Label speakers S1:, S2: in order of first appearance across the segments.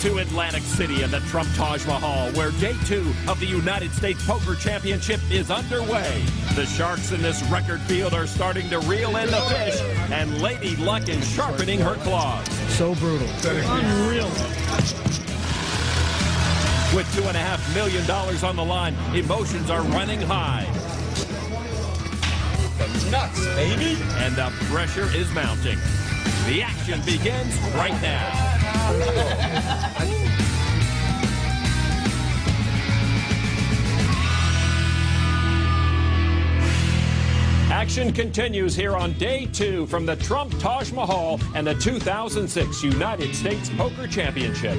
S1: to Atlantic City and the Trump Taj Mahal, where day 2 of the United States Poker Championship is underway. The sharks in this record field are starting to reel in the fish, and Lady Luck is sharpening her claws.
S2: So brutal.
S3: Unreal.
S1: With $2.5 million on the line, emotions are running high.
S4: Nuts, baby.
S1: And the pressure is mounting. The action begins right now. Action continues here on day 2 from the Trump Taj Mahal and the 2006 United States Poker Championship.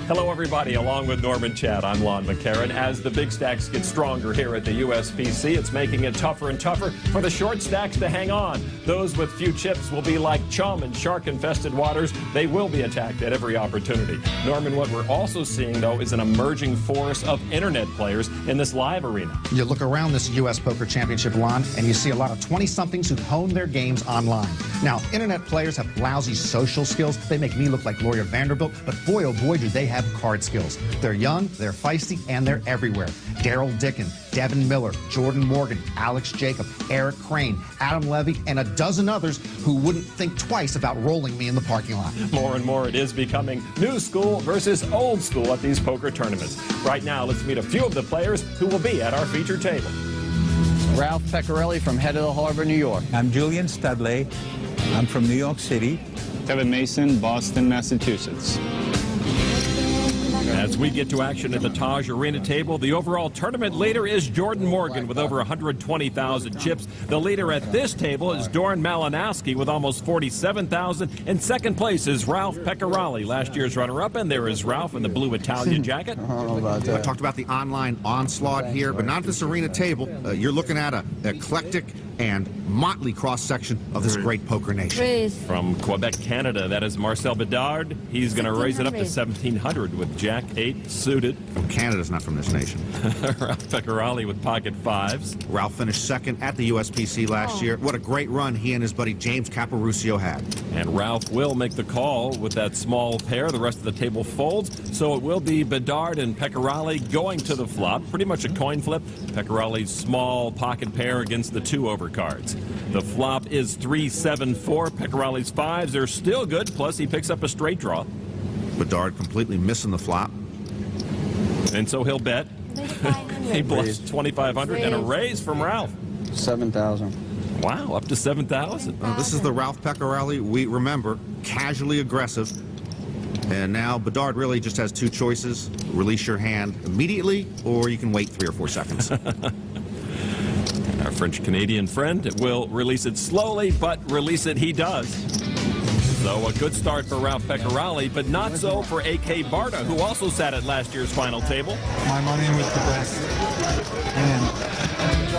S1: Hello, everybody. Along with Norman Chad, I'm Lon McCarran. As the big stacks get stronger here at the USPC, it's making it tougher and tougher for the short stacks to hang on. Those with few chips will be like chum in shark-infested waters. They will be attacked at every opportunity. Norman, what we're also seeing, though, is an emerging force of internet players in this live arena.
S2: You look around this U.S. Poker Championship, Lon, and you see a lot of 20-somethings who hone their games online. Now, internet players have lousy social skills. They make me look like Gloria Vanderbilt, but boy, oh boy, do they have card skills. They're young, they're feisty, and they're everywhere. Daryl Dickin, Devin Miller, Jordan Morgan, Alex Jacob, Eric Crane, Adam Levy, and a dozen others who wouldn't think twice about rolling me in the parking lot.
S1: More and more, it is becoming new school versus old school at these poker tournaments. Right now, let's meet a few of the players who will be at our feature table.
S5: Ralph Pecorelli from Head of the Harbor, New York.
S6: I'm Julian Studley. I'm from New York City.
S7: Kevin Mason, Boston, Massachusetts.
S1: As we get to action at the Taj Arena table, the overall tournament leader is Jordan Morgan with over 120,000 chips. The leader at this table is Doran Malinowski with almost 47,000. In second place is Ralph Pecorelli, last year's runner-up, and there is Ralph in the blue Italian jacket.
S2: I talked about the online onslaught here, but not at this arena table. You're looking at an eclectic and motley cross-section of this great poker nation.
S1: From Quebec, Canada, that is Marcel Bedard. He's going to raise it up to 1,700 with Jack 8 suited.
S2: Well, Canada's not from this nation.
S1: Ralph Pecorelli with pocket 5s.
S2: Ralph finished second at the USPC last year. What a great run he and his buddy James Caporuscio had.
S1: And Ralph will make the call with that small pair. The rest of the table folds, so it will be Bedard and Pecorelli going to the flop. Pretty much a coin flip. Pecorelli's small pocket pair against the 2 overcards. The flop is 3-7-4. Pecorelli's 5s are still good, plus he picks up a straight draw.
S2: Bedard completely missing the flop.
S1: And so he'll bet. He bluffs 2,500 and a raise from Ralph.
S5: 7,000.
S1: Wow, up to 7,000.
S2: This is the Ralph Pecorelli we remember, casually aggressive. And now Bedard really just has 2 choices. Release your hand immediately, or you can wait 3 or 4 seconds.
S1: Our French-Canadian friend will release it slowly, but release it he does. So a good start for Ralph Pecorelli, but not so for A.K. Barta, who also sat at last year's final table.
S8: My money with the best.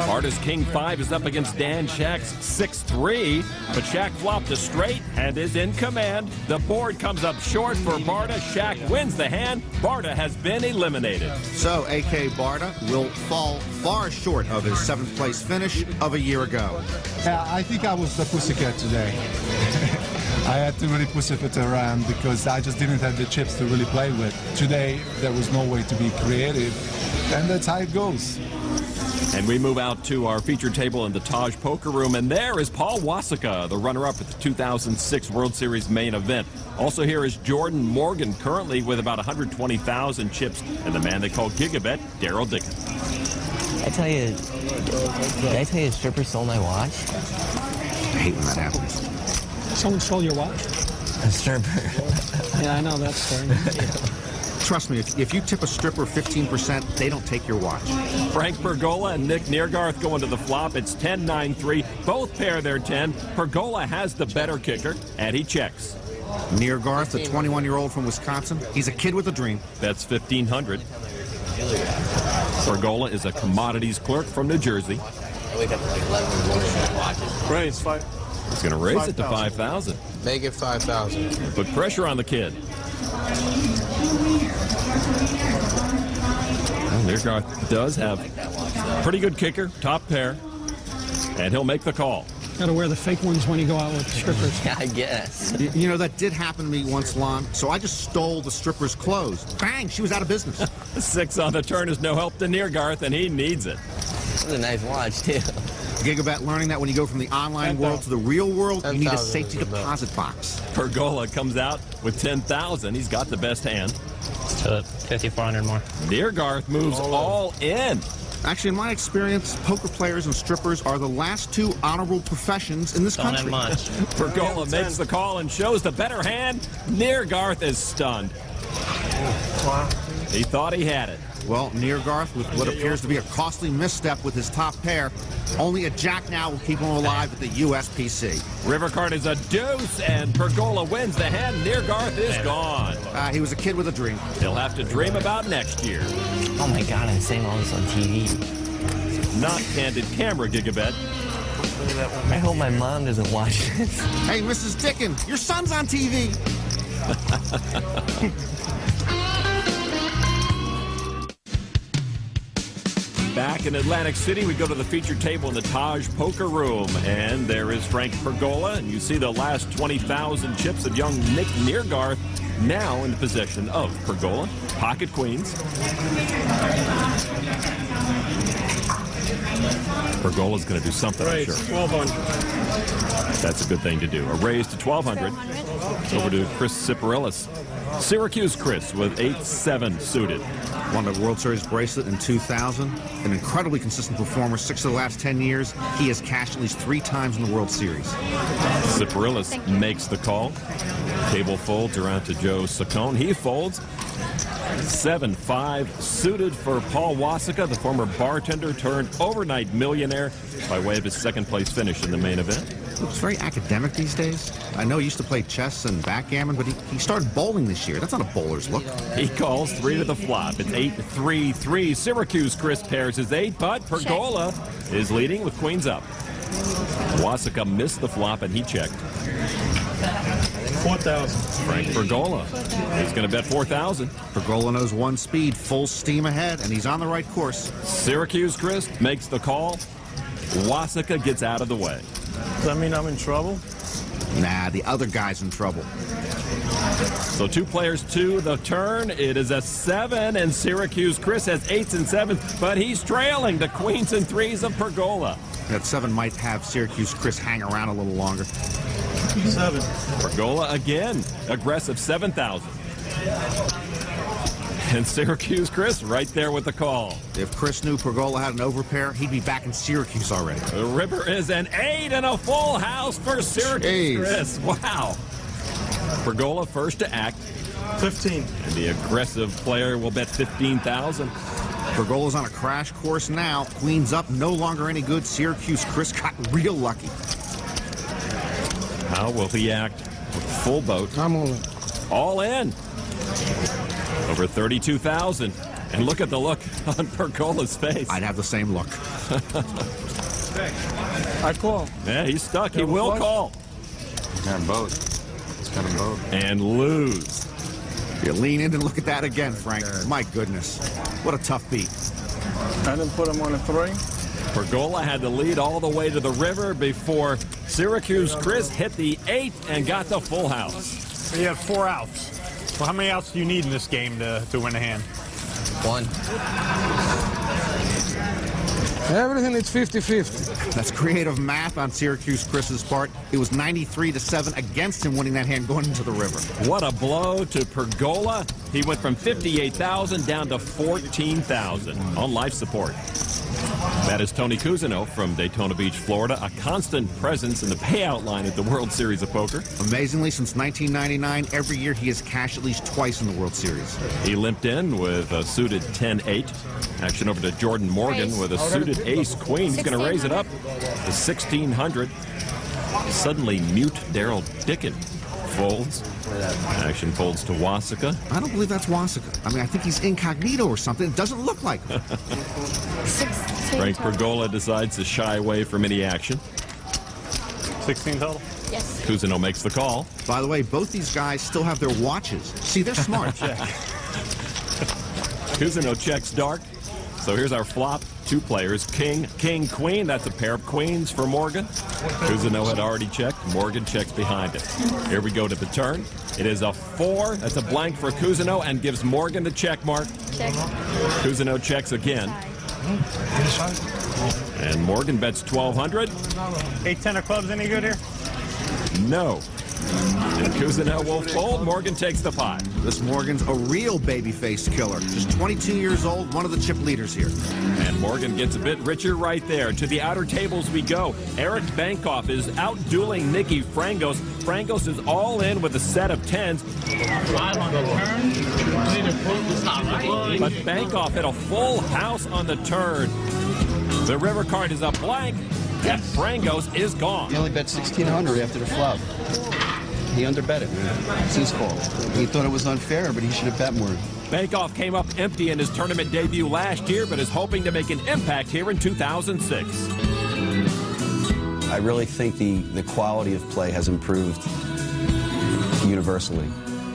S1: Barta's King 5 is up against Dan Shack's 6-3, but Shack flopped a straight and is in command. The board comes up short for Barta. Shack wins the hand. Barta has been eliminated.
S2: So A.K. Barta will fall far short of his 7th place finish of a year ago.
S8: Yeah, I think I was the pussycat today. I had to really pussyfoot around because I just didn't have the chips to really play with. Today, there was no way to be creative, and that's how it goes.
S1: And we move out to our feature table in the Taj Poker Room, and there is Paul Wasika, the runner-up at the 2006 World Series main event. Also here is Jordan Morgan, currently with about 120,000 chips, and the man they call Gigabet, Daryl Dickin.
S9: Did I tell you a stripper stole my watch?
S2: I hate when that happens.
S3: Someone stole your watch?
S9: A stripper.
S3: Yeah, I know that story.
S2: Trust me, if you tip a stripper 15%, they don't take your watch.
S1: Frank Pergola and Nick Neergarth go into the flop. It's 10-9-3. Both pair their 10. Pergola has the better kicker, and he checks.
S2: Neergarth, the 21-year-old from Wisconsin, he's a kid with a dream.
S1: That's 1,500. Pergola is a commodities clerk from New Jersey.
S7: Raise 5.
S1: He's going to raise it to 5,000.
S5: Make it 5,000.
S1: Put pressure on the kid. Well, Neergarth does have pretty good kicker, top pair, and he'll make the call.
S3: Got to wear the fake ones when you go out with strippers.
S9: Yeah, I guess.
S2: You know, that did happen to me once, Lon. So I just stole the stripper's clothes. Bang! She was out of business.
S1: 6 on the turn is no help to Neergarth, and he needs it.
S9: That's a nice watch, too.
S2: Gigabet learning that when you go from the online world to the real world, you need a safety deposit box.
S1: Pergola comes out with 10,000. He's got the best hand.
S4: So 5,400 more.
S1: Neergarth moves all in.
S2: Actually, in my experience, poker players and strippers are the last 2 honorable professions in this
S4: Don't
S2: country.
S4: have much.
S1: Pergola makes the call and shows the better hand. Neergarth is stunned. He thought he had it.
S2: Well, Neergarth, with what appears to be a costly misstep with his top pair, only a jack now will keep him alive at the USPC.
S1: River card is a deuce, and Pergola wins the hand. Neergarth is gone.
S2: He was a kid with a dream.
S1: He'll have to dream about next year.
S9: Oh my God, I'm saying all this on TV.
S1: Not candid camera, Gigabet.
S9: I hope my mom doesn't watch this.
S2: Hey, Mrs. Dickin, your son's on TV.
S1: Back in Atlantic City, we go to the feature table in the Taj Poker Room, and there is Frank Pergola, and you see the last 20,000 chips of young Nick Neergarth now in the possession of Pergola. Pocket queens. Pergola's going to do something, I'm sure.
S3: 1,200.
S1: That's a good thing to do. A raise to 1,200. Over to Chris Siparillis. Syracuse Chris with 8-7 suited.
S2: Won the World Series bracelet in 2000. An incredibly consistent performer. 6 of the last 10 years. He has cashed at least 3 times in the World Series.
S1: Siparillis makes the call. Table folds around to Joe Saccone. He folds. 7-5 suited for Paul Wasika, the former bartender turned overnight millionaire by way of his second-place finish in the main event.
S2: Looks very academic these days. I know he used to play chess and backgammon, but he started bowling this year. That's not a bowler's look.
S1: He calls 3 to the flop. It's 8-3-3. Syracuse Chris pairs his 8, but Pergola is leading with queens up. Wasika missed the flop, and he checked.
S3: 4,000.
S1: Frank Pergola is going to bet 4,000.
S2: Pergola knows one speed, full steam ahead, and he's on the right course.
S1: Syracuse Chris makes the call. Wasika gets out of the way.
S7: Does that mean I'm in trouble?
S2: Nah, the other guy's in trouble.
S1: So 2 players to the turn. It is a 7, and Syracuse Chris has 8s and 7s, but he's trailing the queens and 3s of Pergola.
S2: That 7 might have Syracuse Chris hang around a little longer.
S7: 7.
S1: Pergola again, aggressive 7,000. And Syracuse Chris right there with the call.
S2: If Chris knew Pergola had an overpair, he'd be back in Syracuse already.
S1: The river is an 8 and a full house for Syracuse Chris. Wow. Pergola first to act.
S7: 15.
S1: And the aggressive player will bet 15,000.
S2: Pergola's on a crash course now. Queens up, no longer any good. Syracuse Chris got real lucky.
S1: How will he act? Full boat.
S3: I'm on it.
S1: All in. Over 32,000. And look at the look on Pergola's face.
S2: I'd have the same look.
S7: I call.
S1: Yeah, he's stuck. He will call.
S7: And both. It's kind of both.
S1: And lose.
S2: You lean in and look at that again, Frank. My goodness. What a tough beat.
S7: I didn't put him on a 3.
S1: Pergola had to lead all the way to the river before Syracuse Chris hit the 8 and got the full house.
S10: You have 4 outs. Well, how many outs do you need in this game to win the hand?
S9: 1.
S3: Everything is 50-50.
S2: That's creative math on Syracuse Chris's part. It was 93-7 against him winning that hand going into the river.
S1: What a blow to Pergola. He went from 58,000 down to 14,000 on life support. That is Tony Cousineau from Daytona Beach, Florida, a constant presence in the payout line at the World Series of Poker.
S2: Amazingly, since 1999, every year he has cashed at least twice in the World Series.
S1: He limped in with a suited 10-8. Action over to Jordan Morgan with a suited ace-queen. He's going to raise it up to 1,600. Suddenly mute Daryl Dickin folds. Action folds to Wasika.
S2: I don't believe that's Wasika. I mean, I think he's incognito or something. It doesn't look like him.
S1: Frank Pergola decides to shy away from any action.
S7: 16 total?
S11: Yes.
S1: Cousineau makes the call.
S2: By the way, both these guys still have their watches. See, they're smart.
S1: Cousineau checks dark. So here's our flop. 2 players, king, king, queen. That's a pair of queens for Morgan. Cousineau had already checked. Morgan checks behind it. Here we go to the turn. It is a 4. That's a blank for Cousineau and gives Morgan the check mark.
S11: Check.
S1: Cousineau checks again. And Morgan bets 1,200.
S10: 8-10 of clubs any good here?
S1: No. And Cousineau will fold. Morgan takes the pot.
S2: This Morgan's a real baby-faced killer. Just 22 years old, one of the chip leaders here.
S1: And Morgan gets a bit richer right there. To the outer tables we go. Eric Bankoff is out-dueling Nicky Frangos. Frangos is all in with a set of 10s. But Bankoff hit a full house on the turn. The river card is a blank, and Frangos is gone.
S5: He only bet 1,600 after the flop. He underbet it. It's his fault. He thought it was unfair, but he should have bet more.
S1: Bankoff came up empty in his tournament debut last year, but is hoping to make an impact here in 2006.
S12: I really think the quality of play has improved universally.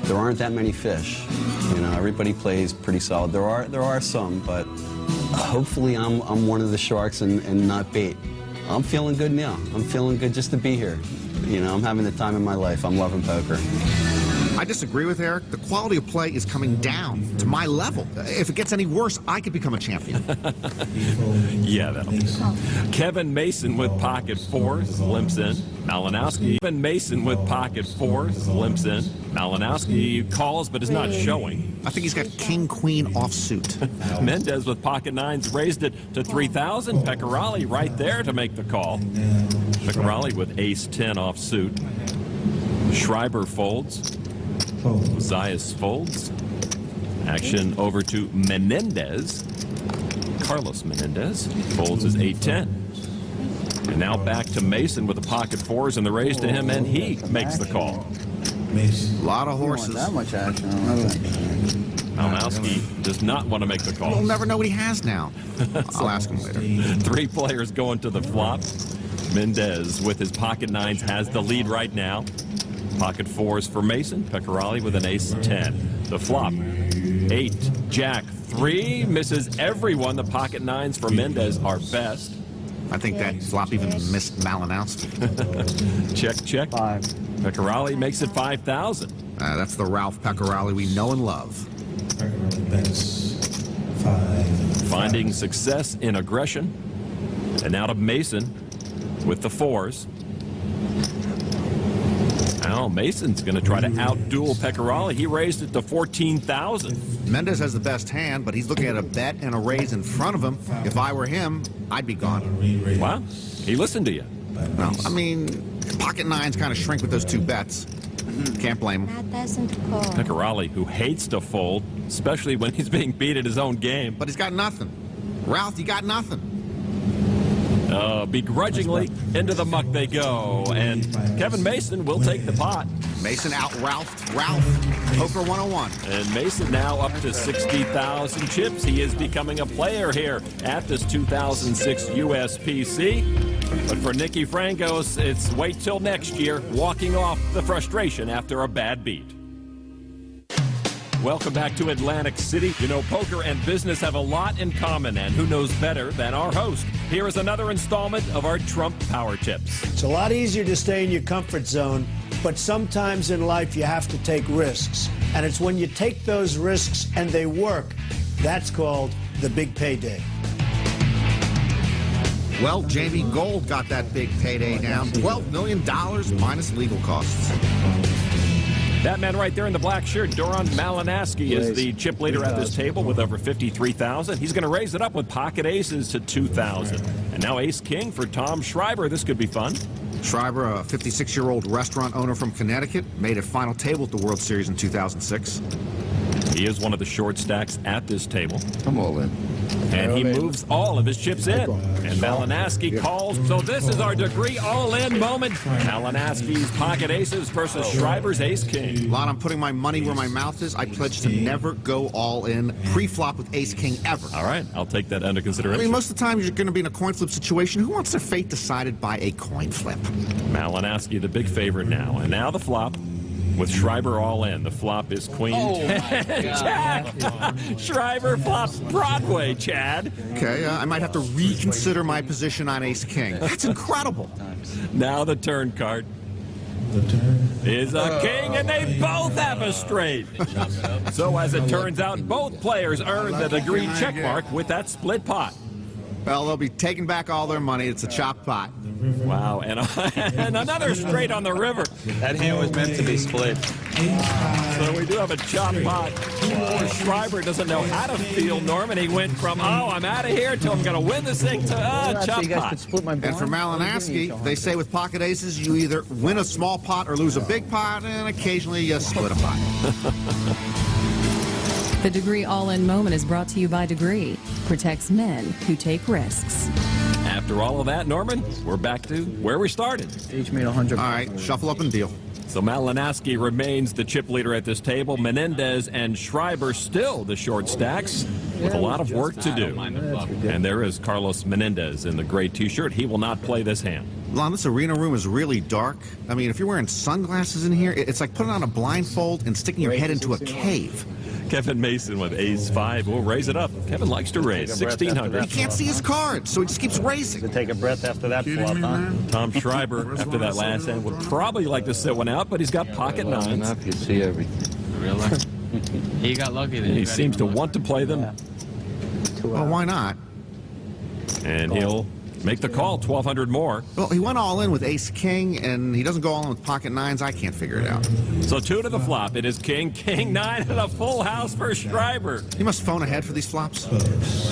S12: There aren't that many fish. You know, everybody plays pretty solid. There are some, but hopefully I'm one of the sharks and not bait. I'm feeling good now. I'm feeling good just to be here. You know, I'm having the time of my life. I'm loving poker.
S2: I disagree with Eric. The quality of play is coming down to my level. If it gets any worse, I could become a champion.
S1: Yeah, that'll do. Kevin Mason with pocket 4s, limps in. Malinowski. Kevin Mason with pocket 4s, limps in. Malinowski calls but is not showing.
S2: I think he's got king-queen offsuit.
S1: Mendez with pocket 9s raised it to 3,000. Pecorali right there to make the call. Pecorali with ace-10 offsuit. Schreiber folds. Zayas folds. Action over to Menendez. Carlos Menendez folds his 8-10. And now back to Mason with the pocket 4s and the raise to him, and he makes the call.
S2: A lot of horses.
S5: That much action.
S1: Malinowski does not want to make the call.
S2: We'll never know what he has now. I'll ask him later.
S1: 3 players going to the flop. Mendez with his pocket 9s has the lead right now. Pocket 4s for Mason. Pecorali with an ace-10. The flop, 8, Jack, 3. Misses everyone. The pocket 9s for Mendez are best.
S2: I think that flop even missed Malinowski.
S1: Check, check.
S5: 5.
S1: Pecorali makes it 5,000.
S2: That's the Ralph Pecorali we know and love.
S1: Finding success in aggression. And now to Mason with the 4s. Now Mason's going to try to outduel Pecorali. He raised it to 14,000.
S2: Mendez has the best hand, but he's looking at a bet and a raise in front of him. If I were him, I'd be gone.
S1: Wow, he listened to you.
S2: No, I mean, pocket 9s kind of shrink with those 2 bets. Can't blame him.
S11: That doesn't call.
S1: Pecorali, who hates to fold, especially when he's being beat at his own game.
S2: But he's got nothing. Ralph, you got nothing.
S1: Begrudgingly, into the muck they go, and Kevin Mason will take the pot.
S2: Mason out-Ralphed Ralph. Poker 101.
S1: And Mason now up to 60,000 chips. He is becoming a player here at this 2006 USPC. But for Nicky Frangos, it's wait till next year, walking off the frustration after a bad beat. Welcome back to Atlantic City. You know, poker and business have a lot in common, and who knows better than our host? Here is another installment of our Trump Power Tips.
S13: It's a lot easier to stay in your comfort zone, but sometimes in life you have to take risks. And it's when you take those risks and they work, that's called the big payday.
S2: Well, Jamie Gold got that big payday down. $12 million minus legal costs.
S1: That man right there in the black shirt, Doron Malinowski, is the chip leader at this table with over 53,000. He's going to raise it up with pocket aces to 2,000. And now ace-king for Tom Schreiber. This could be fun.
S2: Schreiber, a 56-year-old restaurant owner from Connecticut, made a final table at the World Series in 2006.
S1: He is one of the short stacks at this table.
S5: I'm all in.
S1: And he moves all of his chips in. And Malinowski calls. So this is our degree all-in moment. Malinowski's pocket aces versus Schreiber's ace-king.
S2: Lon, I'm putting my money where my mouth is. I pledge to never go all-in pre-flop with ace-king ever.
S1: All right, I'll take that under
S2: I
S1: consideration.
S2: mean, most of the time you're going to be in a coin flip situation. Who wants their fate decided by a coin flip?
S1: Malinowski, the big favorite now. And now the flop. With Schreiber all in, the flop is queen.
S11: Oh, my
S1: Chad. Schreiber flops Broadway, Chad.
S2: Okay, I might have to reconsider my position on ace-king. That's incredible.
S1: Now the turn card is a king, and they both have a straight. So as it turns out, both players earned the degree check mark with that split pot.
S2: Well, they'll be taking back all their money. It's a chopped pot.
S1: Wow, and another straight on the river.
S11: That hand was meant to be split.
S1: So we do have a chopped pot. Poor Schreiber doesn't know how to feel, Norman. He went from, oh, I'm out of here, to I'm going to win this thing, to chopped pot.
S2: And for Malinowski, they say with pocket aces, you either win a small pot or lose a big pot, and occasionally you split a pot.
S14: The Degree All-In moment is brought to you by Degree. Protects men who take risks.
S1: After all of that, Norman, we're back to where we started.
S5: Each made 100.
S2: All right, shuffle up and deal.
S1: So Malinowski remains the chip leader at this table. Menendez and Schreiber still the short stacks with a lot of work to do. And there is Carlos Menendez in the gray T-shirt. He will not play this hand.
S2: Lon, this arena room is really dark. I mean, if you're wearing sunglasses in here, it's like putting on a blindfold and sticking your head into a cave.
S1: Kevin Mason with ace-5 will raise it up. Kevin likes to raise 1,600.
S2: He can't see his cards, so he just keeps raising.
S10: Take a breath after that flop, huh?
S1: Tom Schreiber, after that last hand, would probably like to sit one out, but he's got pocket nines.
S11: You see everything. Really? He got lucky.
S1: He seems to want to play them.
S2: Well, why not?
S1: And he'll make the call, 1,200 more.
S2: Well, he went all in with ace-king, and he doesn't go all in with pocket nines. I can't figure it out.
S1: So 2 to the flop. It is king, king, 9, and a full house for Schreiber.
S2: He must phone ahead for these flops.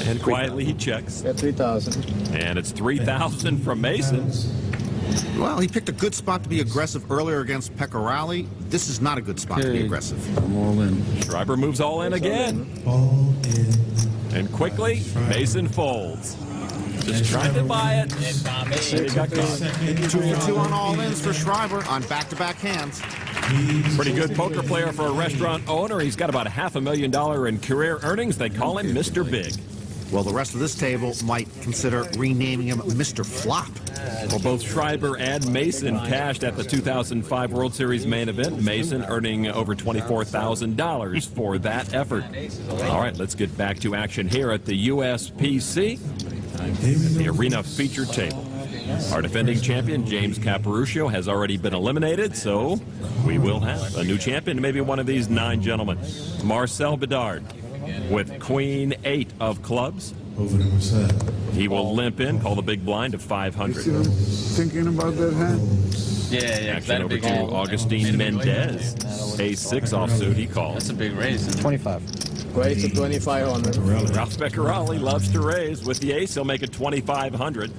S1: And quietly he checks.
S10: Got 3,000.
S1: And it's 3,000 from Mason.
S2: Well, he picked a good spot to be aggressive earlier against Pecorali. This is not a good spot to be aggressive.
S5: I'm all in.
S1: Schreiber moves all in again. And quickly, Mason folds. Just trying to buy it. He got caught.
S2: 2 for 2 on all-ins for Schreiber on back-to-back hands.
S1: Pretty good poker player for a restaurant owner. He's got about $500,000 in career earnings. They call him Mr. Big.
S2: Well, the rest of this table might consider renaming him Mr. Flop.
S1: Well, both Schreiber and Mason cashed at the 2005 World Series main event. Mason earning over $24,000 for that effort. All right, let's get back to action here at the USPC, the arena featured table. Our defending champion, James Caparuccio, has already been eliminated, so we will have a new champion, maybe one of these 9 gentlemen. Marcel Bedard with Queen 8 of clubs. He will limp in, call the big blind of 500.
S8: Thinking about that hand?
S11: Yeah.
S1: Action over to Augustine Mendez. Ace-6 offsuit, he calls.
S11: That's a big raise.
S5: 25.
S10: Raise to 2,500.
S1: Ralph Pecorali loves to raise. With the ace, he'll make it 2,500.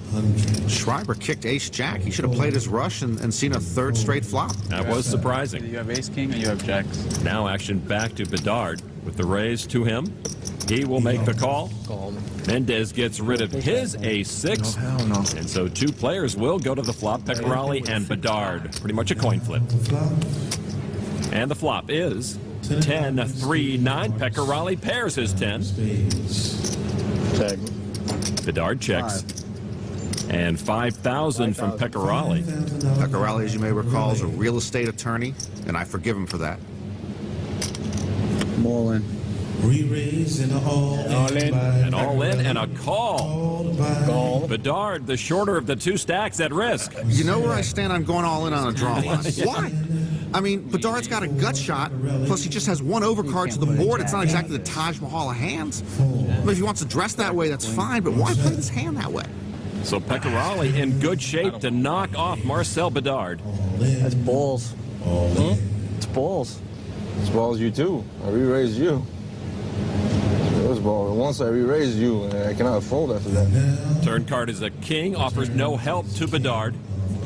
S2: Schreiber kicked ace-jack. He should have played his rush and seen a 3rd straight flop.
S1: That was surprising.
S11: You have ace-king or you have jacks?
S1: Now action back to Bedard with the raise to him. He will make the call. Mendez gets rid of his ace-6. And so 2 players will go to the flop, Pecorali and Bedard. Pretty much a coin flip. And the flop is 10, 3, 9. Pecorali pairs his 10.
S10: Check.
S1: Bedard checks. And 5,000 from Pecorali.
S2: Pecorali, as you may recall, is a real estate attorney, and I forgive him for that.
S5: I'm all in.
S10: All in.
S1: An all-in and a call.
S10: Call.
S1: Bedard, the shorter of the 2 stacks, at risk.
S2: You know where I stand on going all in on a draw line. Why? I mean, Bedard's got a gut shot, plus he just has 1 overcard to the board. It's not exactly the Taj Mahal of hands. But if he wants to dress that way, that's fine, but why play this hand that way?
S1: So Pecorali in good shape to knock off Marcel Bedard.
S5: That's balls. It's balls.
S15: It's balls you too. I re-raised you. It was balls. Once I re-raised you, and I cannot fold after that.
S1: Turn card is a king, offers no help to Bedard.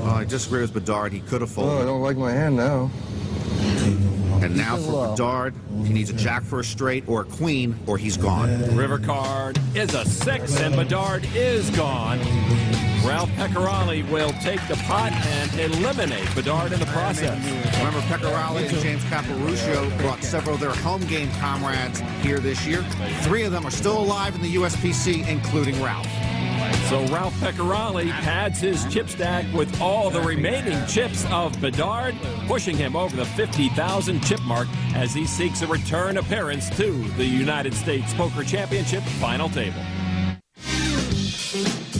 S2: I disagree with Bedard. He could have folded.
S15: Oh, I don't like my hand now.
S2: And now for Bedard, he needs a jack for a straight or a queen, or he's gone.
S1: River card is a 6, and Bedard is gone. Ralph Pecorali will take the pot and eliminate Bedard in the process.
S2: Remember, Pecorali and James Caparuccio brought several of their home game comrades here this year. 3 of them are still alive in the USPC, including Ralph.
S1: So Ralph Pecorali pads his chip stack with all the remaining chips of Bedard, pushing him over the 50,000 chip mark as he seeks a return appearance to the United States Poker Championship final table.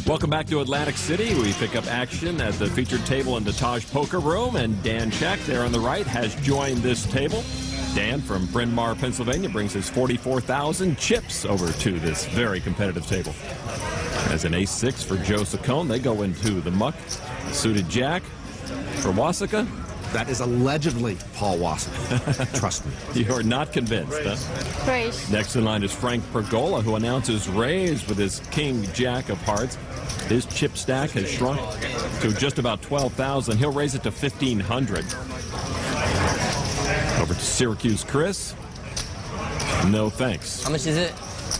S1: Welcome back to Atlantic City. We pick up action at the featured table in the Taj Poker Room, and Dan Shack there on the right has joined this table. Dan from Bryn Mawr, Pennsylvania, brings his 44,000 chips over to this very competitive table. As an ace-6 for Joe Saccone, they go into the muck. Suited jack for Wassaka.
S2: That is allegedly Paul Wassaka. Trust me.
S1: You're not convinced, huh?
S16: Raise.
S1: Next in line is Frank Pergola, who announces raise with his king-jack of hearts. His chip stack has shrunk to just about 12,000. He'll raise it to 1,500. Over to Syracuse Chris. No thanks.
S9: How much is it?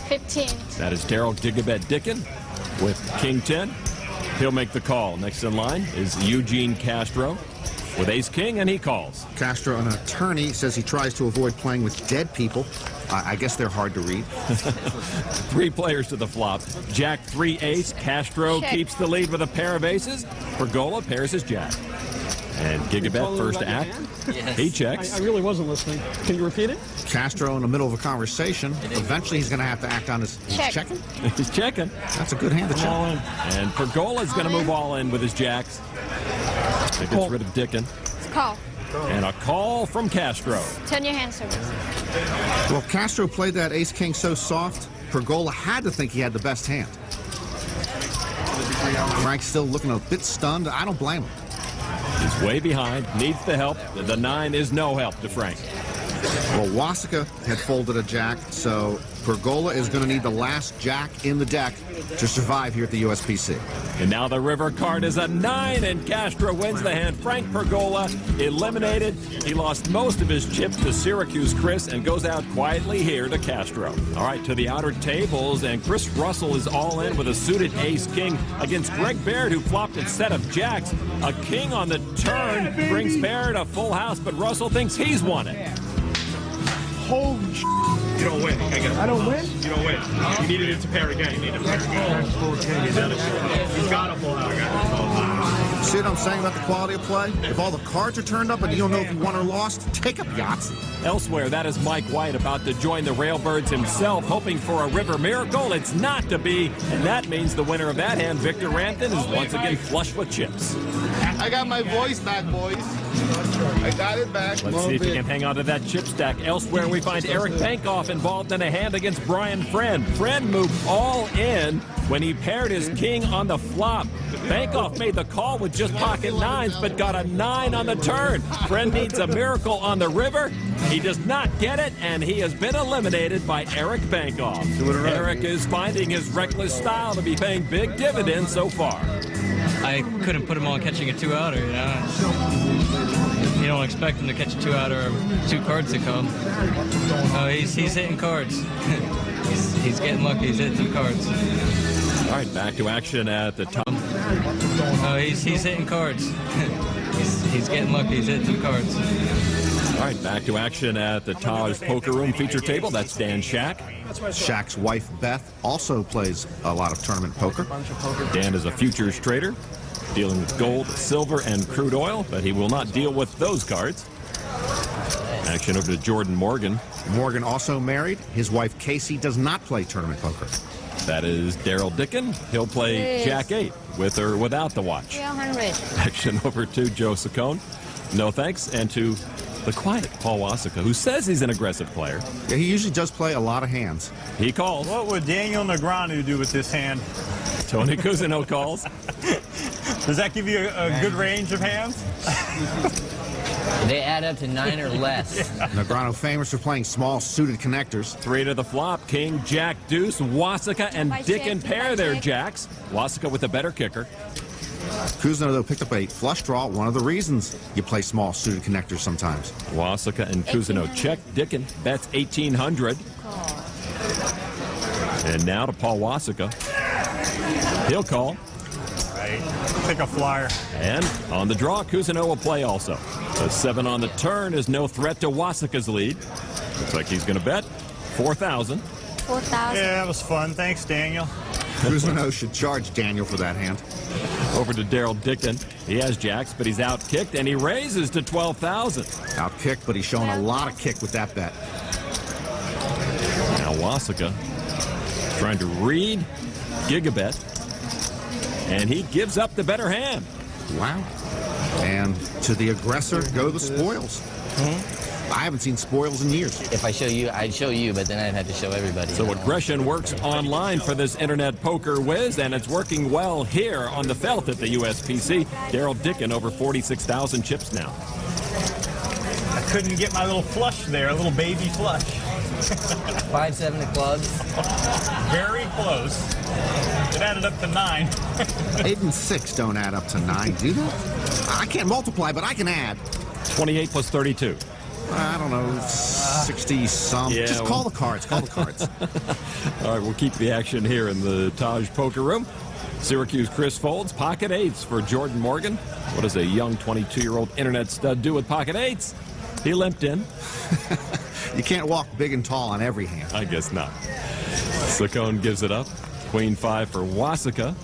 S16: 15.
S1: That is Daryl Gigabet Dickin with King 10. He'll make the call. Next in line is Eugene Castro with Ace King, and he calls.
S2: Castro, an attorney, says he tries to avoid playing with dead people. I guess they're hard to read.
S1: 3 players to the flop. Jack 3 ace. Castro keeps the lead with a pair of aces. Pergola pairs his jack. And Gigabet first to act.
S9: Yes.
S1: He checks.
S3: I really wasn't listening. Can you repeat it?
S2: Castro in the middle of a conversation. Eventually he's going to have to act on his checking.
S1: He's checking.
S2: That's a good hand to check.
S3: All in.
S1: And Pergola's going to move all in with his jacks. He gets rid of Dickin.
S16: It's a call.
S1: And a call from Castro.
S16: Turn your hand, sir.
S2: Well, Castro played that ace-king so soft, Pergola had to think he had the best hand. Frank's still looking a bit stunned. I don't blame him.
S1: He's way behind, needs the help. The 9 is no help to Frank.
S2: Well, Wassaka had folded a jack, so Pergola is going to need the last jack in the deck to survive here at the USPC.
S1: And now the river card is a 9, and Castro wins the hand. Frank Pergola eliminated. He lost most of his chips to Syracuse Chris and goes out quietly here to Castro. All right, to the outer tables, and Chris Russell is all in with a suited ace-king against Greg Baird, who flopped a set of jacks. A king on the turn brings Baird a full house, but Russell thinks he's won it.
S3: Holy sh**.
S17: You don't win.
S3: I don't win?
S17: You don't win. You needed it to pair again. You needed it to pair again. He's got a full house.
S2: See what I'm saying about the quality of play? If all the cards are turned up and you don't know if you won or lost, take up Yahtzee.
S1: Elsewhere, that is Mike White about to join the Railbirds himself, hoping for a river miracle. It's not to be, and that means the winner of that hand, Victor Rampton, is once again flush with chips.
S15: I got my voice back, boys. I got it back.
S1: Let's see if he can hang on to that chip stack. Elsewhere, we find Eric Bankoff involved in a hand against Brian Friend. Friend moved all in when he paired his king on the flop. Bankoff made the call with just pocket 9s, but got a 9 on the turn. Friend needs a miracle on the river. He does not get it, and he has been eliminated by Eric Bankoff. Eric is finding his reckless style to be paying big dividends so far.
S11: I couldn't put him on catching a 2-outer, you know. You don't expect him to catch a 2-outer or 2 cards to come. He's hitting cards. he's getting lucky. He's hitting 2 cards.
S1: All right, back to action at the top.
S11: He's hitting cards. he's getting lucky. He's hitting 2 cards.
S1: All right, back to action at the Taj Poker Room feature table. That's Dan Shack.
S2: Shack's wife, Beth, also plays a lot of tournament poker.
S1: Dan is a futures trader, dealing with gold, silver, and crude oil, but he will not deal with those cards. Action over to Jordan Morgan.
S2: Morgan also married. His wife, Casey, does not play tournament poker.
S1: That is Daryl Dickin. He'll play Jack 8 with or without the watch.
S16: 300.
S1: Action over to Joe Saccone. No thanks. And to the quiet Paul Wassaka, who says he's an aggressive player.
S2: Yeah, he usually does play a lot of hands.
S1: He calls.
S10: What would Daniel Negreanu do with this hand?
S1: Tony Cousineau calls.
S10: Does that give you a good range of hands?
S9: They add up to 9 or less.
S2: Negreanu famous for playing small suited connectors.
S1: 3 to the flop. King, Jack, Deuce, Wassaka, and Dickin pair their jacks. Wassaka with a better kicker.
S2: Cousineau, though, picked up a flush draw. One of the reasons you play small suited connectors sometimes.
S1: Wassaka and Cousineau check. Dickin bets 1,800. And now to Paul Wassaka. He'll call.
S10: Right. Pick a flyer.
S1: And on the draw, Cousineau will play also. A 7 on the turn is no threat to Wassaka's lead. Looks like he's going to bet 4,000.
S16: 4,000.
S10: Yeah, that was fun. Thanks, Daniel.
S2: Cousineau should charge Daniel for that hand.
S1: Over to Daryl Dickin. He has jacks, but he's out-kicked, and he raises to 12,000.
S2: Out-kicked, but he's showing a lot of kick with that bet.
S1: Now Wassaka trying to read Gigabet, and he gives up the better hand.
S2: Wow. And to the aggressor go the spoils. I haven't seen spoils in years.
S9: If I show you, I'd show you, but then I'd have to show everybody.
S1: So aggression works online for this internet poker whiz, and it's working well here on the felt at the USPC. Daryl Dickin over 46,000 chips now.
S10: I couldn't get my little flush there, a little baby flush.
S9: 5-7 of clubs.
S10: Very close. It added up to 9.
S2: 8 and 6 don't add up to 9, do they? I can't multiply, but I can add.
S1: 28 plus 32.
S2: I don't know, 60-some.
S1: Yeah,
S2: Just call the cards. Call the cards.
S1: All right, we'll keep the action here in the Taj Poker Room. Syracuse Chris folds. Pocket eights for Jordan Morgan. What does a young 22-year-old internet stud do with pocket eights? He limped in.
S2: You can't walk big and tall on every hand.
S1: I guess not. Saccone gives it up. Queen 5 for Wassaka.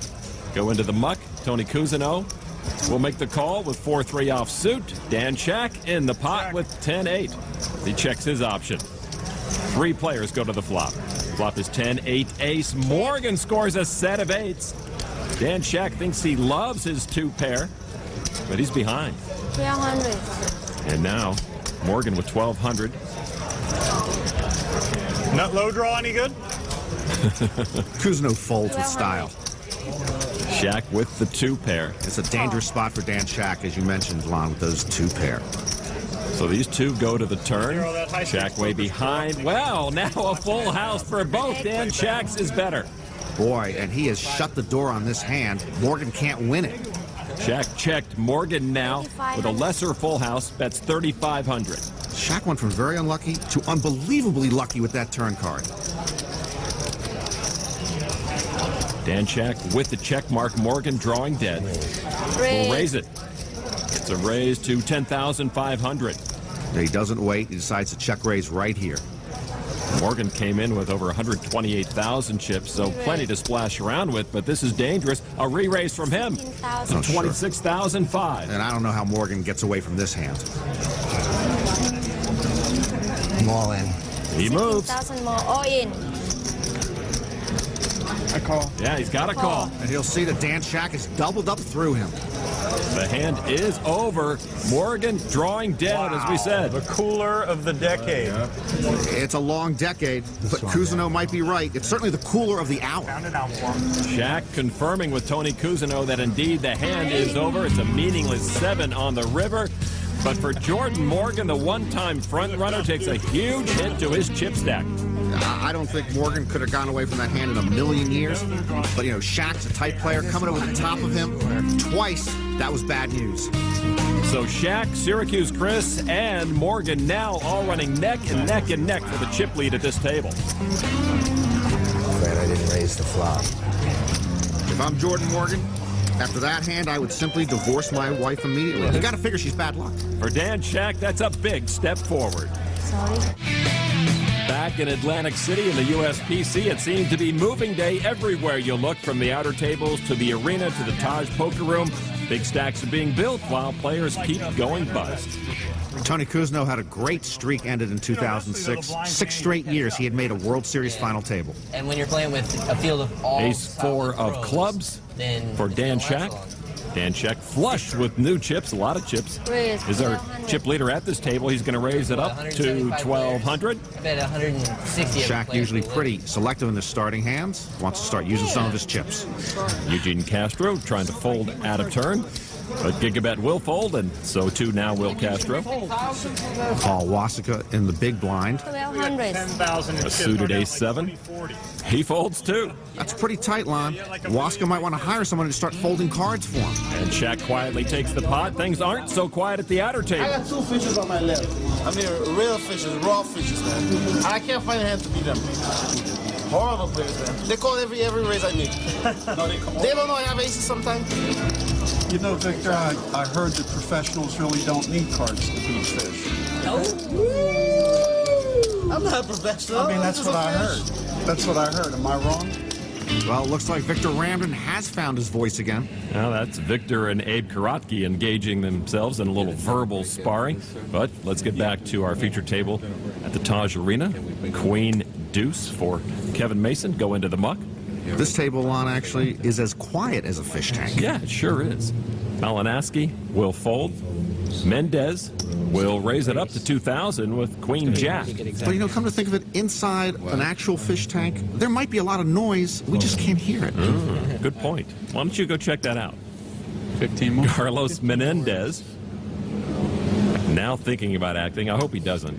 S1: Go into the muck. Tony Cousineau will make the call with 4-3 off suit. Dan Shack in the pot with 10-8. He checks his option. 3 players go to the flop. Flop is 10-8 ace. Morgan scores a set of 8s. Dan Shack thinks he loves his 2 pair, but he's behind.
S16: 1,200.
S1: And now Morgan with 1,200.
S10: Not low draw any good?
S2: Cousineau folds with style.
S1: Shack with the 2 pair.
S2: It's a dangerous spot for Dan Shack, as you mentioned, Lon, with those 2 pair.
S1: So these 2 go to the turn. Shack way behind. Well, now a full house for both. Dan Shack's is better.
S2: Boy, and he has shut the door on this hand. Morgan can't win it.
S1: Shack checked Morgan now with a lesser full house, bets 3,500.
S2: Shack went from very unlucky to unbelievably lucky with that turn card.
S1: Dan Shack with the check mark. Morgan drawing dead. Will raise it. It's a raise to 10,500.
S2: He doesn't wait. He decides to check raise right here.
S1: Morgan came in with over 128,000 chips, so plenty to splash around with, but this is dangerous. A re-raise from him to 26,005.
S2: And I don't know how Morgan gets away from this hand.
S9: I'm all in.
S1: He moves.
S16: 16,000 more. All in.
S2: I call.
S1: Yeah, he's got a call.
S2: And he'll see that Dan Shack is doubled up through him.
S1: The hand is over. Morgan drawing dead, as we said.
S10: The cooler of the decade.
S2: It's a long decade, but Cousineau might be right. It's certainly the cooler of the hour.
S10: Found it out for him.
S1: Shack confirming with Tony Cousineau that indeed the hand is over. It's a meaningless 7 on the river. But for Jordan Morgan, the one-time front runner takes a huge hit to his chip stack.
S2: I don't think Morgan could have gone away from that hand in a million years. But, you know, Shack's a tight player. Coming over the top of him twice, that was bad news.
S1: So Shack, Syracuse Chris, and Morgan now all running neck and neck and neck for the chip lead at this table.
S9: Glad I didn't raise the flop.
S2: If I'm Jordan Morgan, after that hand, I would simply divorce my wife immediately. You got to figure she's bad luck.
S1: For Dan Shack, that's a big step forward.
S16: Sorry.
S1: Back in Atlantic City in the USPC, it seemed to be moving day everywhere you look, from the outer tables to the arena to the Taj Poker Room. Big stacks are being built while players keep going bust.
S2: Tony Cousineau had a great streak ended in 2006. 6 straight years he had made a World Series final table.
S9: And when you're playing with a field of all
S1: Ace-4 of clubs for Dan Shack. Dan Shack flush with new chips, a lot of chips. Is our chip leader at this table. He's going to raise it up to 1,200.
S9: I bet 160.
S2: Shack usually pretty selective in his starting hands. Wants to start using some of his chips.
S1: Eugene Castro trying to fold out of turn. But Gigabet will fold, and so too now will Castro.
S2: Paul Wassaka in the big blind.
S16: 1,200.
S1: A suited ace-7. He folds too.
S2: That's pretty tight, Lon. Wassaka might want to hire someone to start folding cards for him.
S1: And Shack quietly takes the pot. Things aren't so quiet at the outer table.
S18: I got 2 fishes on my left. I mean, real fishes, raw fishes, man. I can't find a hand to beat them. Horrible players, man. They call every raise I make. They don't know I have aces sometimes.
S3: You know, Victor, I heard that professionals really don't need cards to beat fish.
S18: I'm not a professional.
S3: I mean, that's what I heard. That's what I heard. Am I wrong?
S2: Well, it looks like Victor Ramden has found his voice again.
S1: Now that's Victor and Abe Karotke engaging themselves in a little verbal sparring. But let's get back to our feature table at the Taj Arena. Queen Deuce for Kevin Mason go into the muck.
S2: This table, Lon, actually is as quiet as a fish tank.
S1: Yeah, it sure is. Malinaski will fold. Mendez will raise it up to 2,000 with Queen Jack.
S2: But, you know, come to think of it, inside an actual fish tank, there might be a lot of noise. We just can't hear it.
S1: Good point. Why don't you go check that out?
S6: 15 more.
S1: Carlos Menendez. Now thinking about acting. I hope he doesn't.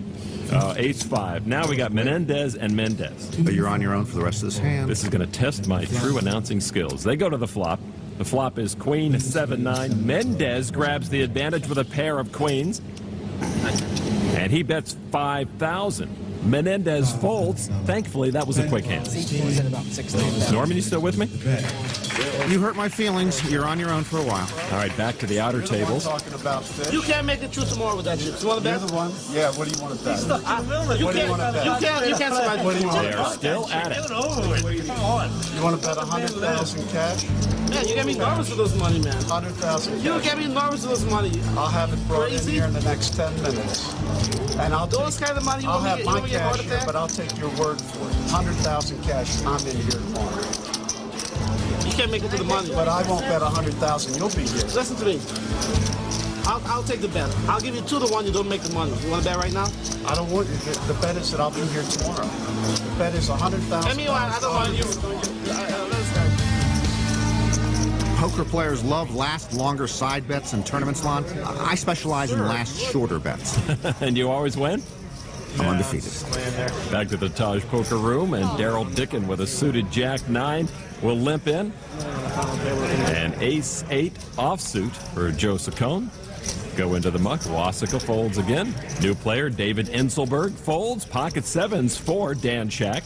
S1: Ace-5. Now we got Menendez and Mendez.
S2: But you're on your own for the rest of this hand.
S1: This is going to test my true announcing skills. They go to the flop. The flop is Queen 7-9. Mendez grabs the advantage with a pair of queens. And he bets 5,000. Menendez folds. Thankfully, that was a quick hand. Norman, you still with me?
S2: You hurt my feelings. You're on your own for a while.
S1: All right, back to the outer tables.
S18: You can't make it true tomorrow with that chip. You want to bet?
S3: You're the one? Yeah, what do you want to bet?
S18: You can't survive.
S3: What do you want to
S1: They're still at it.
S3: You want to bet 100,000 cash?
S18: Man, you get me nervous with this money, man.
S3: 100,000 cash.
S18: You get me nervous with this money.
S3: I'll have it brought
S18: Crazy?
S3: in here in the next 10 minutes. And I'll
S18: Those kind of money, you
S3: I'll
S18: want
S3: have my
S18: me to get a heart
S3: cash here,
S18: attack?
S3: but I'll take your word for it. 100,000 cash, I'm in here tomorrow.
S18: You can't make it to the money.
S3: But I won't bet 100,000. You'll be here.
S18: Listen to me. I'll take the bet. I'll give you 2 to 1. You don't make the money. You want to bet right now?
S3: I don't want you. The bet is that I'll be here tomorrow. The bet is 100,000.
S18: I mean, I don't want you.
S2: Poker players love last longer side bets in tournaments, Lon. I specialize in last shorter bets.
S1: And you always win?
S2: I'm undefeated.
S1: Back to the Taj Poker Room, and Daryl Dickin with a suited Jack-9 will limp in. And Ace-8 offsuit for Joe Saccone. Go into the muck. Wasika folds again. New player David Inselberg folds. Pocket 7s for Dan Shack.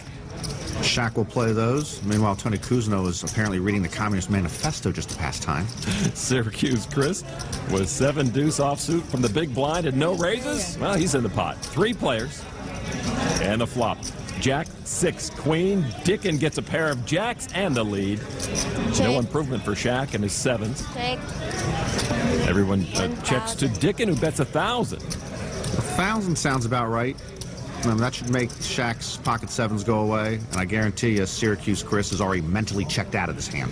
S2: Shaq will play those. Meanwhile, Tony Kuzno is apparently reading the Communist Manifesto just to pass time.
S1: Syracuse Chris with 7 deuce offsuit from the big blind and no raises. Well, he's in the pot. 3 players and the flop. Jack 6 queen. Dickin gets a pair of jacks and the lead. No improvement for Shaq and his 7s.
S16: Check.
S1: Everyone checks to Dickin, who bets 1,000.
S2: 1,000 sounds about right. That should make Shaq's pocket 7s go away, and I guarantee you Syracuse Chris is already mentally checked out of this hand.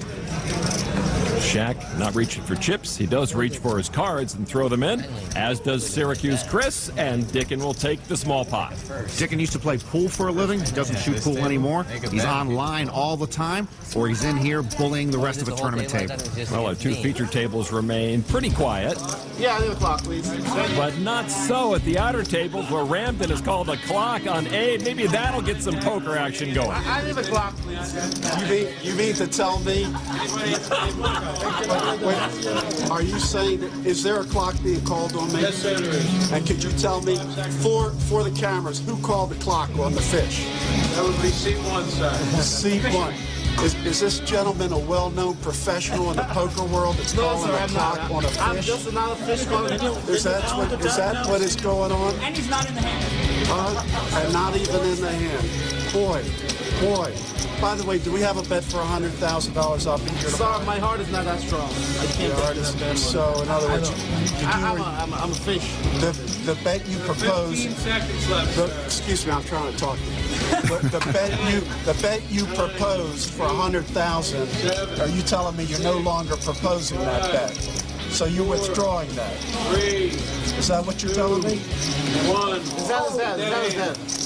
S1: Shaq not reaching for chips. He does reach for his cards and throw them in, as does Syracuse Chris, and Dickin will take the small pot.
S2: Dickin used to play pool for a living. He doesn't shoot pool anymore. He's online all the time, or he's in here bullying the rest of the tournament table.
S1: Well, our 2 feature tables remain pretty quiet.
S18: Yeah, I need a clock, please.
S1: But not so at the outer tables, where Ramden has called a clock on Abe. Maybe that'll get some poker action going.
S18: I need a clock, please.
S3: You mean to tell me? Wait, are you saying, is there a clock being called on me?
S18: Yes, sir, there is.
S3: And could you tell me, for the cameras, who called the clock on the fish?
S18: That would be C1, sir.
S3: C1. Is this gentleman a well-known professional in the poker world that's calling a clock on a fish?
S18: I'm just another fish calling.
S3: Is that what is going on?
S18: And he's not in the hand.
S3: And not even in the hand. Boy. By the way, do we have a bet for $100,000 up in here?
S18: Sorry, my heart is not that strong. I can't bet this bet.
S3: So, in other words,
S18: I'm a fish.
S3: The bet you propose.
S18: 15 seconds left.
S3: Excuse me, I'm trying to talk to you. The bet you proposed for $100,000. Are you telling me you're no longer proposing that bet? So you're withdrawing that?
S18: 3.
S3: Is that what you're telling me?
S18: 1. Is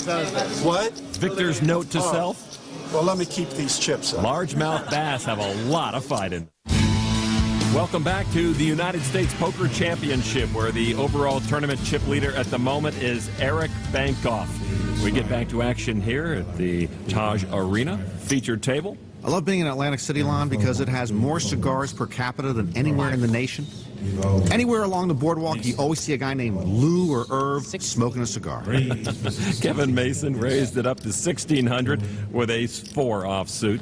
S18: that?
S3: What?
S1: Victor's note to self.
S3: Well, let me keep these chips up.
S1: Largemouth bass have a lot of fight in them. Welcome back to the United States Poker Championship, where the overall tournament chip leader at the moment is Eric Bankoff. We get back to action here at the Taj Arena featured table.
S2: I love being in Atlantic City, Lon, because it has more cigars per capita than anywhere in the nation. Anywhere along the boardwalk, you always see a guy named Lou or Irv smoking a cigar.
S1: Kevin Mason raised it up to 1,600 with Ace-4 offsuit.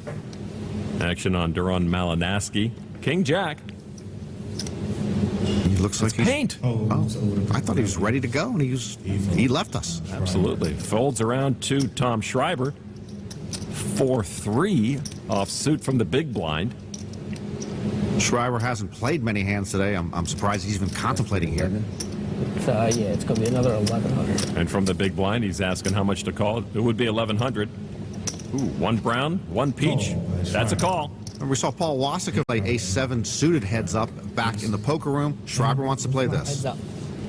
S1: Action on Duran Malinaski. King Jack.
S2: He looks like
S1: paint.
S2: Oh, I thought he was ready to go, and he left us.
S1: Absolutely. Folds around to Tom Schreiber. 4-3 off suit from the big blind.
S2: Schreiber hasn't played many hands today. I'm surprised he's even contemplating here.
S9: Yeah, it's going to be another 1100.
S1: And from the big blind, he's asking how much to call. It would be 1100. Ooh, one brown, one peach. That's a call.
S2: And we saw Paul Wasika play ace-7 suited heads up back in the poker room. Schreiber wants to play this.
S9: Heads up.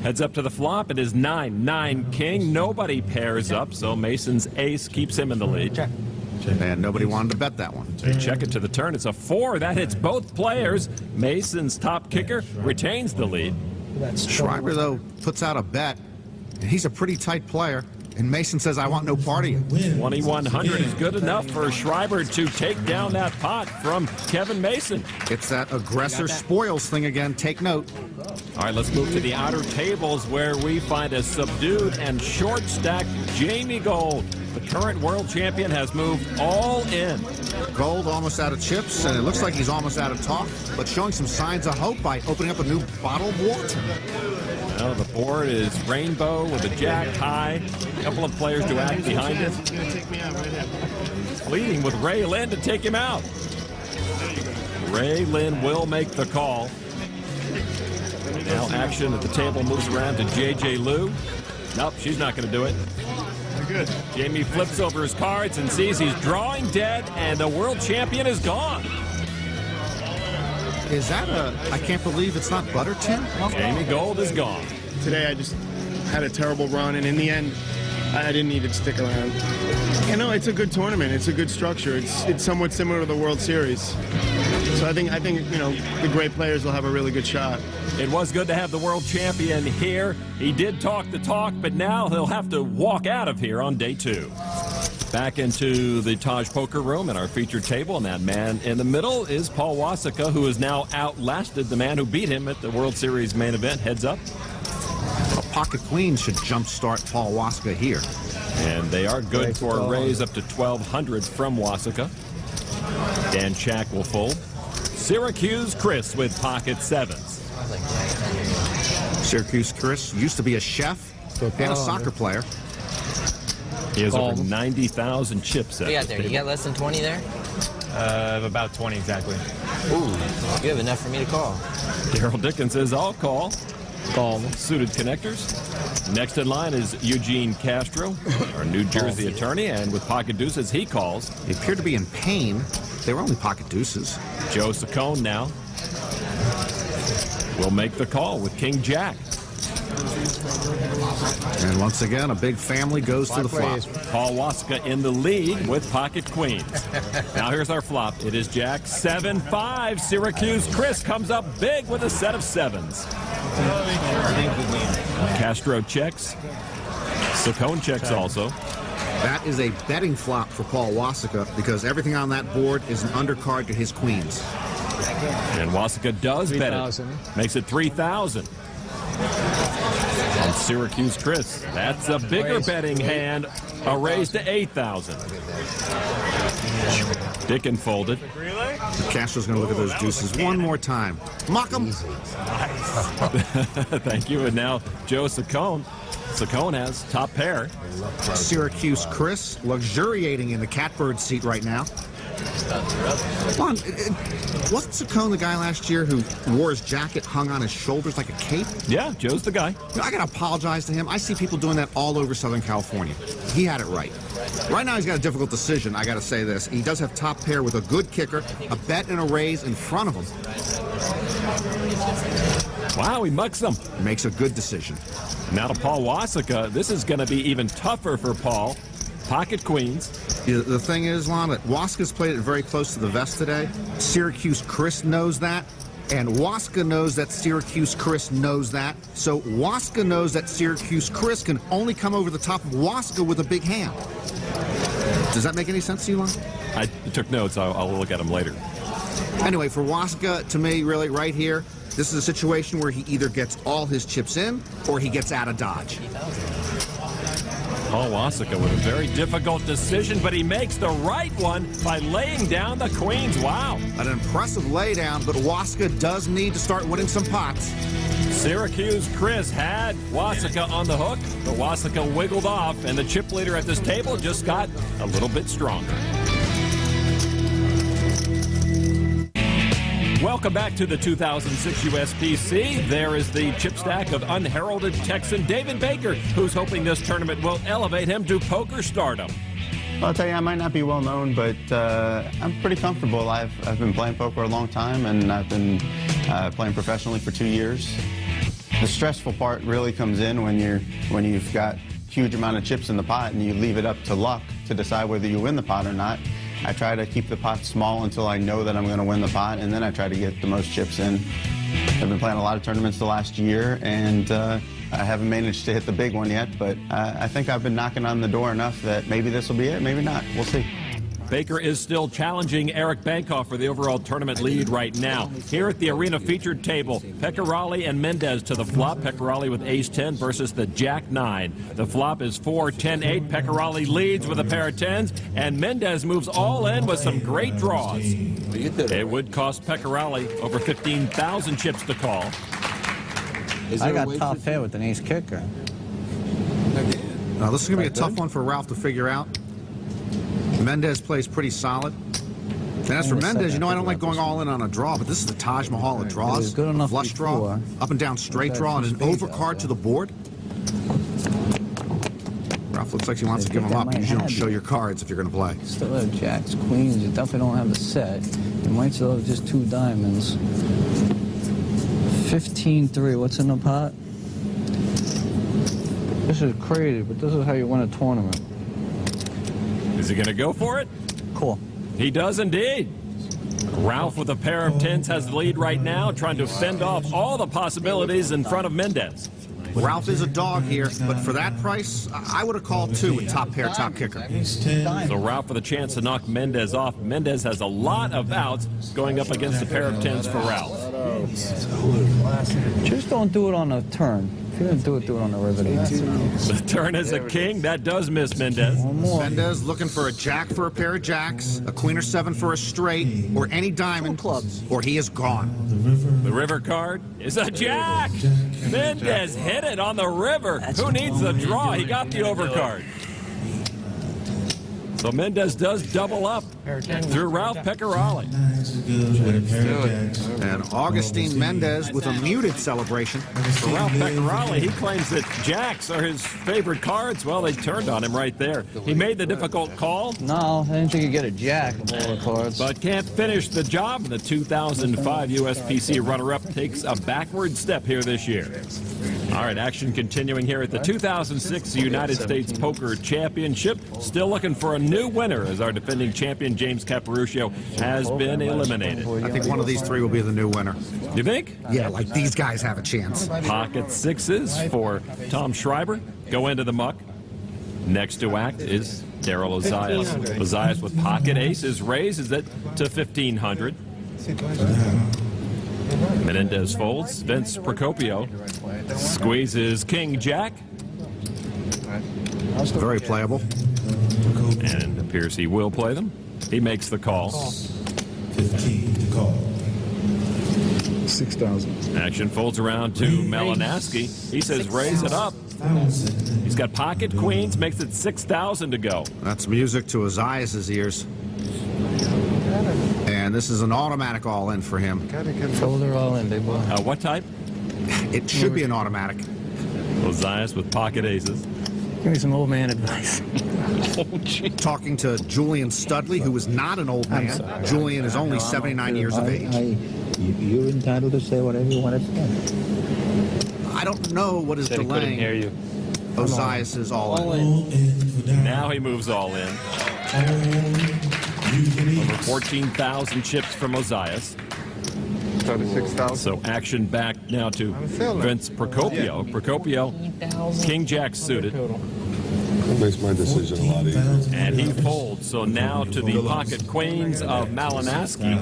S1: Heads up to the flop. It is 9-9 king. Nobody pairs up, so Mason's ace keeps him in the lead.
S9: Check.
S2: And nobody wanted to bet that one.
S1: So you check it to the turn. It's a 4. That hits both players. Mason's top kicker retains the lead.
S2: Schreiber, though, puts out a bet. He's a pretty tight player. And Mason says, I want no part of you.
S1: 2,100 is good enough for Schreiber to take down that pot from Kevin Mason.
S2: It's that aggressor spoils thing again. Take note.
S1: All right, let's move to the outer tables where we find a subdued and short stack Jamie Gold. The current world champion has moved all in.
S2: Gold almost out of chips, and it looks like he's almost out of talk, but showing some signs of hope by opening up a new bottle of water.
S1: Well, the board is rainbow with a jack high. A couple of players to act behind it. Leading with Ray Lynn to take him out. Ray Lynn will make the call. Now action at the table moves around to J.J. Liu. Nope, she's not going to do it. Good. Jamie flips over his cards and sees he's drawing dead, and the world champion is gone.
S2: Is that I can't believe it's not butter tin?
S1: Jamie Gold is gone.
S19: Today I just had a terrible run, and in the end, I didn't need to stick around. You know, it's a good tournament. It's a good structure. It's somewhat similar to the World Series. So I think you know, the great players will have a really good shot.
S1: It was good to have the world champion here. He did talk the talk, but now he'll have to walk out of here on day 2. Back into the Taj Poker Room and our featured table, and that man in the middle is Paul Wasika, who has now outlasted the man who beat him at the World Series main event. Heads up.
S2: A pocket queen should jumpstart Paul Wasika here.
S1: And they are good for a raise up to 1,200 from Wasika. Dan Chack will fold. Syracuse Chris with pocket 7s.
S2: Syracuse Chris used to be a chef and a soccer player.
S1: He has over 90,000 chips.
S9: What do you got there? You got less than 20 there?
S10: About 20 exactly.
S9: Ooh, you have enough for me to call.
S1: Daryl Dickens says, I'll call. Call suited connectors. Next in line is Eugene Castro, our New Jersey attorney, and with pocket deuces, he calls.
S2: They appear to be in pain. They were only pocket deuces.
S1: Joe Saccone now will make the call with King Jack.
S2: And once again, a big family goes to the flop.
S1: Paul Wasika in the lead with pocket queens. Now here's our flop. It is Jack 7-5. Syracuse Chris comes up big with a set of 7s. Castro checks. Saccone checks also.
S2: That is a betting flop for Paul Wasika because everything on that board is an undercard to his queens.
S1: And Wasika does bet it. Makes it 3,000. And Syracuse Chris, that's a bigger betting hand. A raise to 8,000. Dickin folded.
S2: Castro's going to look at those deuces one more time. Mock 'em.
S1: Thank you. And now Joe Saccone. Saccone has top pair.
S2: Syracuse Chris luxuriating in the catbird seat right now. Come on, wasn't Saccone the guy last year who wore his jacket hung on his shoulders like a cape?
S1: Yeah, Joe's the guy.
S2: You know, I got to apologize to him. I see people doing that all over Southern California. He had it right. Right now he's got a difficult decision, I got to say this. He does have top pair with a good kicker, a bet and a raise in front of him.
S1: Wow, he mucks them.
S2: Makes a good decision.
S1: Now to Paul Wasika. This is going to be even tougher for Paul. Pocket queens.
S2: Yeah, the thing is, Lon, that Wasika's played it very close to the vest today. Syracuse Chris knows that, and Wasika knows that Syracuse Chris knows that. So Wasika knows that Syracuse Chris can only come over the top of Wasika with a big hand. Does that make any sense to you, Lon?
S1: I took notes. I'll look at them later.
S2: Anyway, for Wasika, to me, really, right here, this is a situation where he either gets all his chips in or he gets out of dodge.
S1: Paul Wasika with a very difficult decision, but he makes the right one by laying down the queens. Wow.
S2: An impressive laydown, but Wasika does need to start winning some pots.
S1: Syracuse Chris had Wasika on the hook, but Wasika wiggled off, and the chip leader at this table just got a little bit stronger. Welcome back to the 2006 USPC. There is the chip stack of unheralded Texan David Baker, who's hoping this tournament will elevate him to poker stardom.
S5: Well, I'll tell you, I might not be well known, but I'm pretty comfortable. I've been playing poker a long time, and I've been playing professionally for 2 years. The stressful part really comes in when you've got huge amount of chips in the pot and you leave it up to luck to decide whether you win the pot or not. I try to keep the pot small until I know that I'm going to win the pot, and then I try to get the most chips in. I've been playing a lot of tournaments the last year, and I haven't managed to hit the big one yet, but I think I've been knocking on the door enough that maybe this will be it, maybe not. We'll see.
S1: Baker is still challenging Eric Bankoff for the overall tournament lead right now. Here at the arena featured table, Pecorali and Mendez to the flop. Pecorali with ace-10 versus the jack-9. The flop is 4-10-8. Pecorali leads with a pair of tens, and Mendez moves all in with some great draws. It would cost Pecorali over 15,000 chips to call.
S6: I got top pair with an ace kicker.
S2: Now, this is going to be a tough one for Ralph to figure out. Mendez plays pretty solid. And as for Mendez, you know I don't like going all in on a draw, but this is the Taj Mahal of draws. Flush draw, up and down straight draw, and an overcard to the board. Ralph looks like he wants to give him up because you don't show your cards if you're going to play.
S6: Still have jacks, queens. You definitely don't have the set. You might still have just 2 diamonds. 15-3. What's in the pot? This is crazy, but this is how you win a tournament.
S1: Is he going to go for it?
S6: Cool.
S1: He does indeed. Ralph with a pair of tens has the lead right now, trying to fend off all the possibilities in front of Mendez.
S2: Ralph is a dog here, but for that price, I would have called 2 with top pair, top kicker.
S1: So Ralph with a chance to knock Mendez off. Mendez has a lot of outs going up against a pair of tens for Ralph.
S6: Just don't do it on a turn. If you're going to do it on the river.
S1: The turn is a king. That does miss Mendez.
S2: Mendez looking for a jack for a pair of jacks, a queen or 7 for a straight, or any diamond, or he is gone.
S1: The river card is a jack. Mendez hit it on the river. Who needs the draw? He got the overcard. So Mendez does double up through Ralph Pecorali.
S2: And Augustine Mendez with a muted celebration.
S1: For Ralph Pecorali, he claims that jacks are his favorite cards. Well, they turned on him right there. He made the difficult call.
S6: No, I didn't think you'd get a jack of all the cards.
S1: But can't finish the job. The 2005 USPC runner-up takes a backward step here this year. All right, action continuing here at the 2006 United States Poker Championship. Still looking for a new winner as our defending champion James Caparuccio has been eliminated.
S2: I think one of these 3 will be the new winner.
S1: You think?
S2: Yeah, like these guys have a chance.
S1: Pocket 6s for Tom Schreiber go into the muck. Next to act is Daryl Ozias. Ozias with pocket aces raises it to 1,500. Menendez folds. Vince Procopio squeezes King Jack.
S2: Very playable.
S1: And it appears he will play them. He makes the call.
S8: 15 to call. 6,000.
S1: Action folds around to Malinaski. He says raise it up. He's got pocket queens, makes it 6,000 to go.
S2: That's music to Ozias' ears. And this is an automatic all-in for him.
S6: Shoulder all in, big boy.
S1: What type?
S2: It should be an automatic.
S1: Ozias with pocket aces.
S6: Give me some old man advice.
S2: Talking to Julian Studley, who is not an old man. Julian is only 79 years of age.
S6: You're entitled to say whatever you want to say.
S2: I don't know what is delaying Ozias' all in.
S1: Now he moves all in. Over 14,000 chips from Ozias.
S15: 36,000.
S1: So action back now to Vince Procopio. Procopio, King Jack suited.
S15: That makes my decision a lot easier.
S1: And he folds. So now to the pocket queens of Malinaski.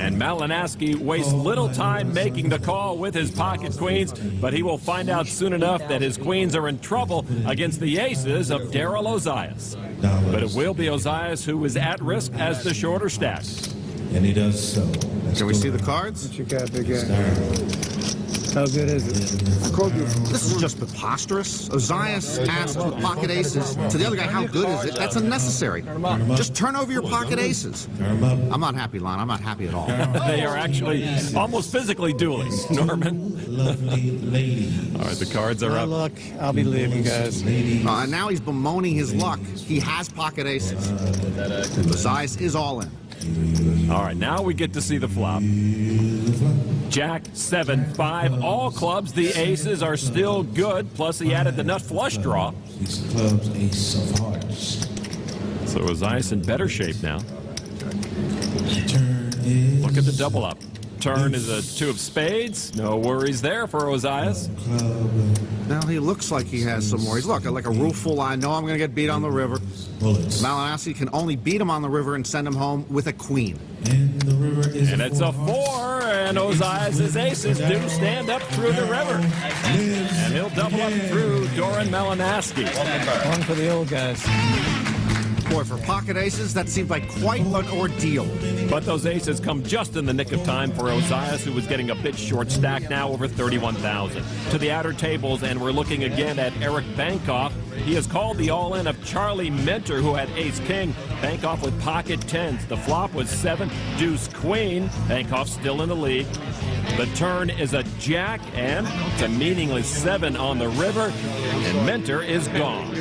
S1: And Malinaski wastes little time making the call with his pocket queens, but he will find out soon enough that his queens are in trouble against the aces of Daryl Ozias. But it will be Ozias who is at risk as the shorter stack.
S8: And he does so.
S2: Can we see the cards?
S8: What you got, big guy?
S6: How good is it?
S2: This is just preposterous. Ozias asks with pocket aces to the other guy, how good is it? That's unnecessary. Just turn over your pocket aces. I'm not happy, Lon. I'm not happy at all.
S1: They are actually almost physically dueling, Norman. All right, the cards are up.
S6: Luck. I'll be leaving, guys.
S2: And now he's bemoaning his luck. He has pocket aces. Ozias is all in.
S1: All right, now we get to see the flop. Jack, 7, 5, all clubs. The aces are still good, plus he added the nut flush draw.
S20: Clubs, ace of hearts.
S1: So Ozias in better shape now.
S20: Turn is
S1: Look at the double up. Turn is a 2 of spades. No worries there for Ozias.
S2: Now he looks like he has some worries. Look, like a rule full, I know I'm going to get beat on the river. Malinowski can only beat him on the river and send him home with a queen.
S20: And the river is
S1: And it's a 4, and Ozias' aces do stand up through the river. And he'll double up through Doran Malinowski.
S6: One for the old guys.
S2: Boy, for pocket aces, that seemed like quite an ordeal.
S1: But those aces come just in the nick of time for Ozias, who was getting a bit short stack, now over 31,000. To the outer tables, and we're looking again at Eric Bankoff. He has called the all-in of Charlie Minter, who had ace-king. Bankoff with pocket tens. The flop was 7, deuce-queen. Bankoff still in the lead. The turn is a jack, and it's a meaningless 7 on the river, and Minter is gone.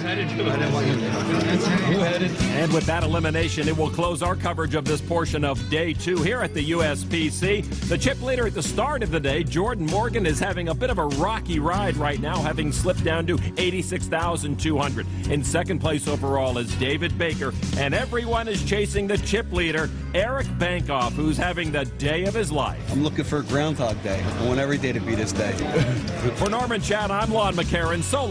S1: And with that elimination, it will close our coverage of this portion of day 2 here at the USPC. The chip leader at the start of the day, Jordan Morgan, is having a bit of a rocky ride right now, having slipped down to 86,200. In second place overall is David Baker, and everyone is chasing the chip leader, Eric Bankoff, who's having the day of his life.
S12: I'm looking for Groundhog Day. I want every day to be this day.
S1: For Norman Chat, I'm Lon McCarran. So